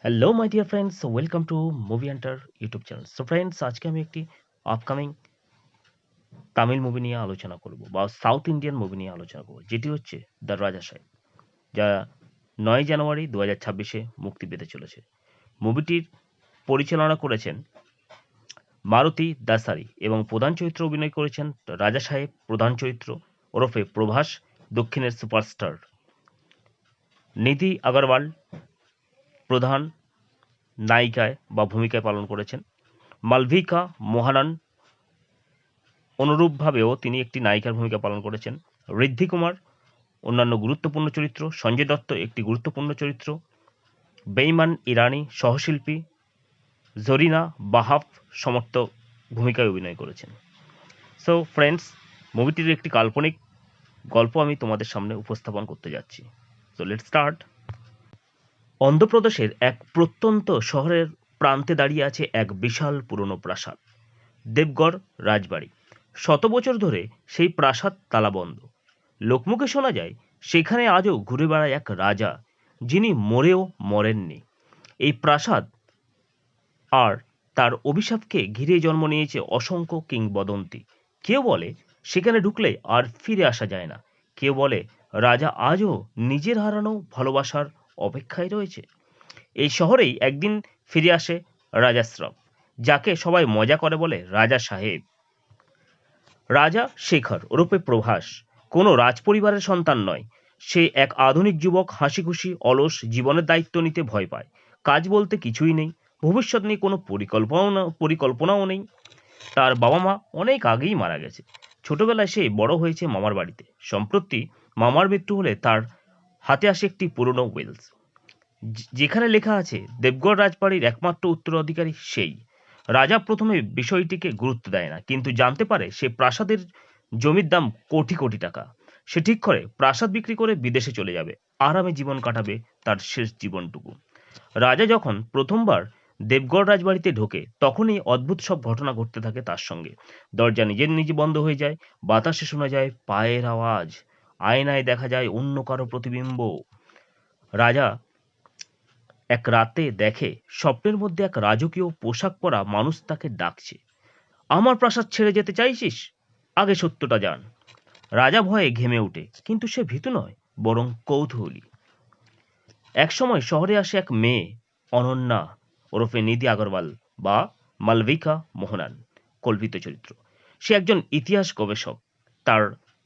Hello my dear friends, welcome to movie Hunter YouTube channel. So friends, আজকে আমি একটি upcoming Tamil movie নিয়ে আলোচনা করব বা সাউথ ইন্ডিয়ান মুভি নিয়ে আলোচনা করব, যেটি হচ্ছে দ্য রাজা সাহেব, যা 9 জানুয়ারি 2026-এ মুক্তি পেতে চলেছে। মুভিটির পরিচালনা করেছেন মারুতি দাসারি এবং প্রধান চরিত্রে অভিনয় করেছেন রাজা সাহেব প্রধান চরিত্র ওরফে প্রভাস, দক্ষিণের সুপারস্টার নিধি আগরওয়াল প্রধান নায়িকায় বা ভূমিকায় পালন করেছেন। মালভিকা মোহনান অনুরূপভাবেও তিনি একটি নায়িকার ভূমিকা পালন করেছেন। ঋদ্ধি কুমার অন্যান্য গুরুত্বপূর্ণ চরিত্র, সঞ্জয় দত্ত একটি গুরুত্বপূর্ণ চরিত্র, বেইমান ইরানি সহশিল্পী, জরিনা বাহাফ সমর্থ ভূমিকায় অভিনয় করেছেন। সো ফ্রেন্ডস, মুভিটির একটি কাল্পনিক গল্প আমি তোমাদের সামনে উপস্থাপন করতে যাচ্ছি। So let's start. অন্ধ্রপ্রদেশের এক প্রত্যন্ত শহরের প্রান্তে দাঁড়িয়ে আছে এক বিশাল পুরনো প্রাসাদ, দেবগড় রাজবাড়ি। শত বছর ধরে সেই প্রাসাদ তালাবন্ধ। লোকমুখে শোনা যায় সেখানে আজও ঘুরে বেড়ায় এক রাজা, যিনি মরেও মরেননি। এই প্রাসাদ আর তার অভিশাপকে ঘিরে জন্ম নিয়েছে অসংখ্য কিংবদন্তি। কেউ বলে সেখানে ঢুকলে আর ফিরে আসা যায় না, কেউ বলে রাজা আজও নিজের হারানো ভালোবাসার অপেক্ষায় রয়েছে। এই শহরেই একদিন ফিরে আসে রাজা শ্রফ, যাকে সবাই মজা করে বলে রাজা সাহেব। রাজা শেখর ওরফে প্রভাস কোনো রাজপরিবারের সন্তান নয়। সে এক আধুনিক যুবক, হাসিখুশি, অলস, জীবনের দায়িত্ব নিতে ভয় পায়। কাজ বলতে কিছুই নেই, ভবিষ্যৎ নিয়ে কোনো পরিকল্পনাও নেই। তার বাবা মা অনেক আগেই মারা গেছে। ছোটবেলায় সে বড় হয়েছে মামার বাড়িতে। সম্প্রতি মামার মৃত্যু হলে তার হাতে আসে একটি পুরনো উইলস, যেখানে লেখা আছে দেবগড় রাজবাড়ির একমাত্র উত্তরাধিকারী সেই। রাজা প্রথমে বিষয়টিকে গুরুত্ব দেয় না, কিন্তু জানতে পারে সে প্রাসাদের জমির দাম কোটি কোটি টাকা। সে ঠিক করে প্রাসাদ বিক্রি করে বিদেশে চলে যাবে, আরামে জীবন কাটাবে তার শেষ জীবনটুকু। রাজা যখন প্রথমবার দেবগড় রাজবাড়িতে ঢোকে, তখনই অদ্ভুত সব ঘটনা ঘটতে থাকে তার সঙ্গে। দরজা নিজের নিজে বন্ধ হয়ে যায়, বাতাসে শোনা যায় পায়ের আওয়াজ, আয়নায় দেখা যায় অন্য কারো প্রতিবিম্ব। রাজা এক রাতে দেখে স্বপ্নের মধ্যে এক রাজকীয় পোশাক পরা মানুষ তাকে ডাকছে। আমার প্রাসাদ ছেড়ে যেতে চাইছিস? আগে সত্যটা জান। রাজা ভয়ে ঘেমে ওঠে, কিন্তু সে ভীতু নয়, বরং কৌতূহলী। একসময় শহরে আসে এক মেয়ে, অনন্যা ওরফে নিধি আগরওয়াল বা মালবিকা মোহনান, কল্পিত চরিত্র। সে একজন ইতিহাস গবেষক। তার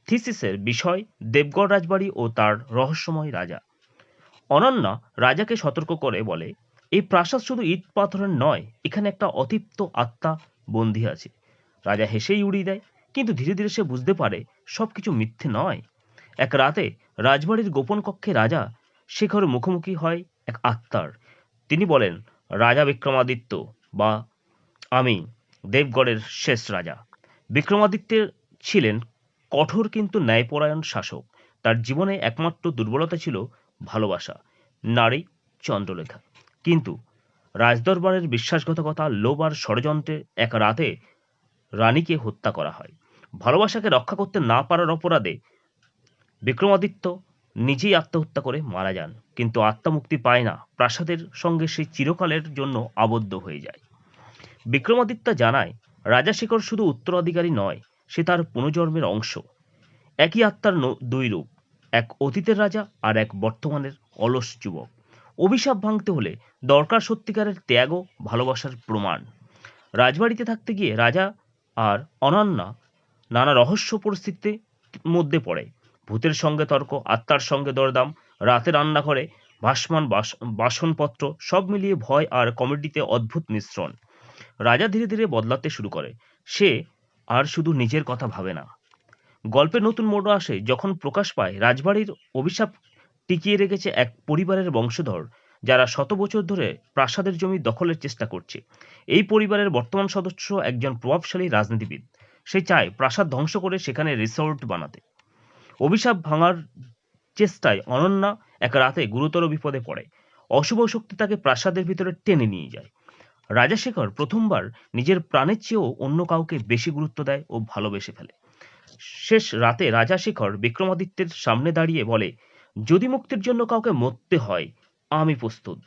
থিসিসের বিষয় দেবগড় রাজবাড়ি ও তার রহস্যময় রাজা। অনন্যা রাজাকে সতর্ক করে বলে, এই প্রাসাদ শুধু ইট পাথরের নয়, এখানে একটা অতৃপ্ত আত্মা বন্দী আছে। রাজা হেসেই উড়িয়ে দেয়, কিন্তু ধীরে ধীরে সে বুঝতে পারে সবকিছু মিথ্যে নয়। এক রাতে রাজবাড়ির গোপন কক্ষে রাজা শেখর মুখোমুখি হয় এক আত্মার। তিনি বলেন, রাজা বিক্রমাদিত্য বা আমি দেবগড়ের শেষ রাজা। বিক্রমাদিত্য ছিলেন কঠোর কিন্তু ন্যায়পরায়ণ শাসক। তার জীবনে একমাত্র দুর্বলতা ছিল ভালোবাসা, নারী, চন্দ্রলেখা। কিন্তু রাজদরবারের বিশ্বাসঘাতকতা, লোভ আর ষড়যন্ত্রে এক রাতে রানীকে হত্যা করা হয়। ভালোবাসাকে রক্ষা করতে না পারার অপরাধে বিক্রমাদিত্য নিজেই আত্মহত্যা করে মারা যান। কিন্তু আত্মা মুক্তি পায় না, প্রাসাদের সঙ্গে সে চিরকালের জন্য আবদ্ধ হয়ে যায়। বিক্রমাদিত্য জানায়, রাজা শেখর শুধু উত্তরাধিকারী নয়, সে তার পুনর্জন্মের অংশ। একই আত্মার দুই রূপ, এক অতীতের রাজা আর এক বর্তমানের অলস যুবক। অভিশাপ ভাঙতে হলে দরকার সত্যিকারের ত্যাগ ও ভালোবাসার প্রমাণ। রাজবাড়িতে থাকতে গিয়ে রাজা আর অনন্যা নানা রহস্য পরিস্থিতির মধ্যে পড়ে। ভূতের সঙ্গে তর্ক, আত্মার সঙ্গে দরদাম, রাতে রান্নাঘরে ভাসমান বাসনপত্র, সব মিলিয়ে ভয় আর কমেডিতে অদ্ভুত মিশ্রণ। রাজা ধীরে ধীরে বদলাতে শুরু করে। সে আর শুধু নিজের কথা ভাবে না। গল্পে নতুন মোড় আসে যখন প্রকাশ পায় রাজবাড়ির অভিশাপ টিকিয়ে রেখেছে এক পরিবারের বংশধর, যারা শত বছর ধরে প্রাসাদের জমি দখলের চেষ্টা করছে। এই পরিবারের বর্তমান সদস্য একজন প্রভাবশালী রাজনীতিবিদ। সে চায় প্রাসাদ ধ্বংস করে সেখানে রিসোর্ট বানাতে। অভিশাপ ভাঙার চেষ্টায় অনন্যা এক রাতে গুরুতর বিপদে পড়ে। অশুভ শক্তি তাকে প্রাসাদের ভিতরে টেনে নিয়ে যায়। রাজাশেখর প্রথমবার নিজের প্রাণের চেয়েও অন্য কাউকে বেশি গুরুত্ব দেয় ও ভালোবেসে ফেলে। শেষ রাতে রাজা শেখর বিক্রমাদিত্যের সামনে দাঁড়িয়ে বলে, যদি মুক্তির জন্য কাউকে মরতে হয়, আমি প্রস্তুত।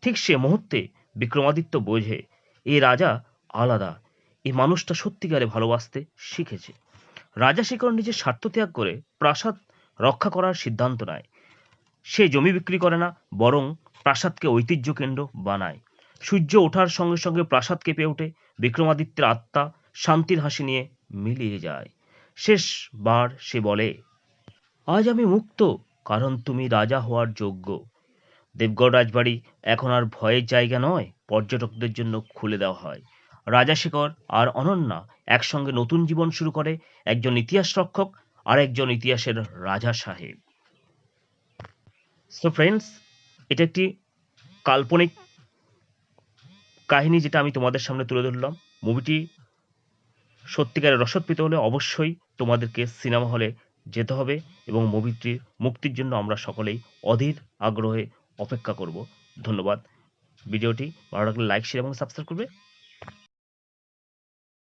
ঠিক সে মুহূর্তে বিক্রমাদিত্য বোঝে এই রাজা আলাদা, এই মানুষটা সত্যিকারে ভালোবাসতে শিখেছে। রাজা শেখর নিজের স্বার্থ ত্যাগ করে প্রাসাদ রক্ষা করার সিদ্ধান্ত নেয়। সে জমি বিক্রি করে না, বরং প্রাসাদকে ঐতিহ্য কেন্দ্র বানায়। সূর্য ওঠার সঙ্গে সঙ্গে প্রাসাদ কেঁপে ওঠে, বিক্রমাদিত্যের আত্মা শান্তির হাসি নিয়ে মিলিয়ে যায়। শেষবার সে বলে, আজ আমি মুক্ত, কারণ তুমি রাজা হওয়ার যোগ্য। দেবগড় রাজবাড়ি এখন আর ভয়ের জায়গা নয়, পর্যটকদের জন্য খুলে দেওয়া হয়। রাজা শেখর আর অনন্যা একসঙ্গে নতুন জীবন শুরু করে, একজন ইতিহাস রক্ষক আর একজন ইতিহাসের রাজা সাহেব। সো ফ্রেন্ডস, এটা একটি কাল্পনিক কাহিনী যেটা আমি তোমাদের সামনে তুলে ধরলাম। মুভিটি সত্যিকারের রসদ পেতে হলে অবশ্যই তোমাদেরকে সিনেমা হলে যেতে হবে এবং মুভিটির মুক্তির জন্য আমরা সকলেই অধীর আগ্রহে অপেক্ষা করব। ধন্যবাদ। ভিডিওটি ভালো লাগলে লাইক, শেয়ার এবং সাবস্ক্রাইব করবে।